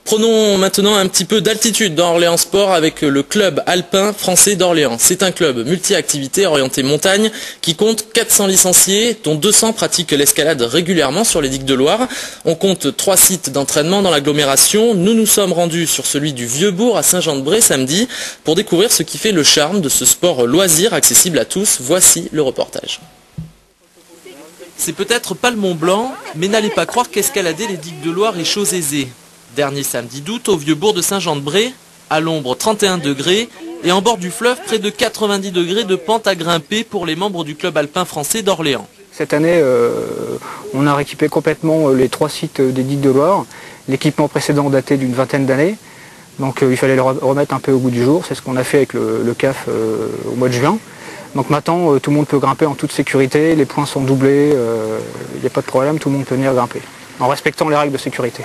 Prenons maintenant un petit peu d'altitude dans Orléans Sport avec le club alpin français d'Orléans. C'est un club multi-activités orienté montagne qui compte 400 licenciés, dont 200 pratiquent l'escalade régulièrement sur les digues de Loire. On compte 3 sites d'entraînement dans l'agglomération. Nous nous sommes rendus sur celui du Vieux-Bourg à Saint-Jean-de-Bray samedi pour découvrir ce qui fait le charme de ce sport loisir accessible à tous. Voici le reportage. C'est peut-être pas le Mont Blanc, mais n'allez pas croire qu'escalader les digues de Loire est chose aisée. Dernier samedi d'août, au Vieux-Bourg de Saint-Jean-de-Bray, à l'ombre 31 degrés, et en bord du fleuve, près de 90 degrés de pente à grimper pour les membres du club alpin français d'Orléans. Cette année, on a rééquipé complètement les 3 sites des digues de Loire. L'équipement précédent datait d'une vingtaine d'années, donc il fallait le remettre un peu au goût du jour. C'est ce qu'on a fait avec le CAF au mois de juin. Donc maintenant, tout le monde peut grimper en toute sécurité, les points sont doublés, il n'y a pas de problème, tout le monde peut venir grimper, en respectant les règles de sécurité.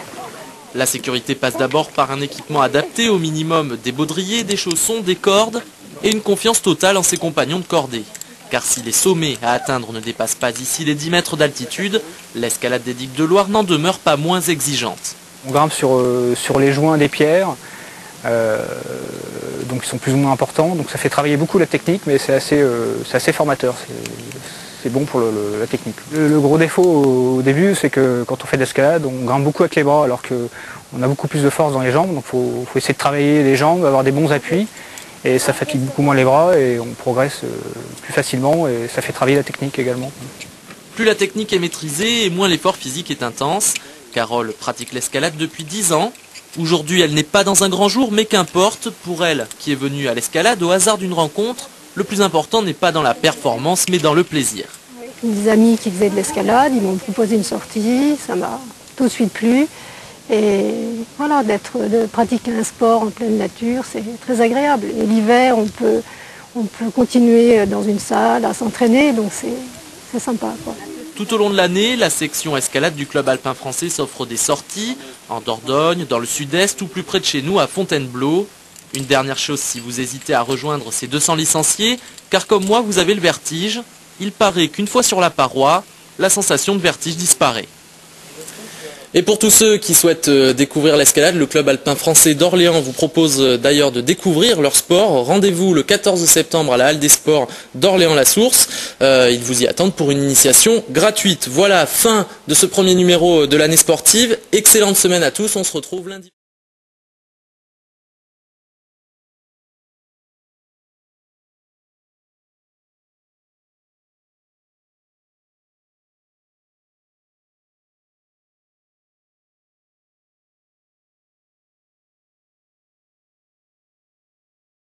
La sécurité passe d'abord par un équipement adapté au minimum, des baudriers, des chaussons, des cordes et une confiance totale en ses compagnons de cordée. Car si les sommets à atteindre ne dépassent pas ici les 10 mètres d'altitude, l'escalade des digues de Loire n'en demeure pas moins exigeante. On grimpe sur les joints des pierres, donc ils sont plus ou moins importants, donc ça fait travailler beaucoup la technique, mais c'est assez formateur. C'est bon pour la technique. Le gros défaut au début, c'est que quand on fait de l'escalade, on grimpe beaucoup avec les bras alors qu'on a beaucoup plus de force dans les jambes. Donc il faut essayer de travailler les jambes, avoir des bons appuis. Et ça fatigue beaucoup moins les bras et on progresse plus facilement et ça fait travailler la technique également. Plus la technique est maîtrisée et moins l'effort physique est intense. Carole pratique l'escalade depuis 10 ans. Aujourd'hui, elle n'est pas dans un grand jour, mais qu'importe. Pour elle, qui est venue à l'escalade au hasard d'une rencontre, le plus important n'est pas dans la performance, mais dans le plaisir. Des amis qui faisaient de l'escalade, ils m'ont proposé une sortie, ça m'a tout de suite plu. Et voilà, de pratiquer un sport en pleine nature, c'est très agréable. Et l'hiver, on peut continuer dans une salle à s'entraîner, donc c'est sympa, quoi. Tout au long de l'année, la section escalade du club alpin français s'offre des sorties en Dordogne, dans le sud-est ou plus près de chez nous à Fontainebleau. Une dernière chose si vous hésitez à rejoindre ces 200 licenciés, car comme moi vous avez le vertige, il paraît qu'une fois sur la paroi, la sensation de vertige disparaît. Et pour tous ceux qui souhaitent découvrir l'escalade, le club alpin français d'Orléans vous propose d'ailleurs de découvrir leur sport. Rendez-vous le 14 septembre à la Halle des Sports d'Orléans-la-Source. Ils vous y attendent pour une initiation gratuite. Voilà, fin de ce premier numéro de l'année sportive. Excellente semaine à tous, on se retrouve lundi.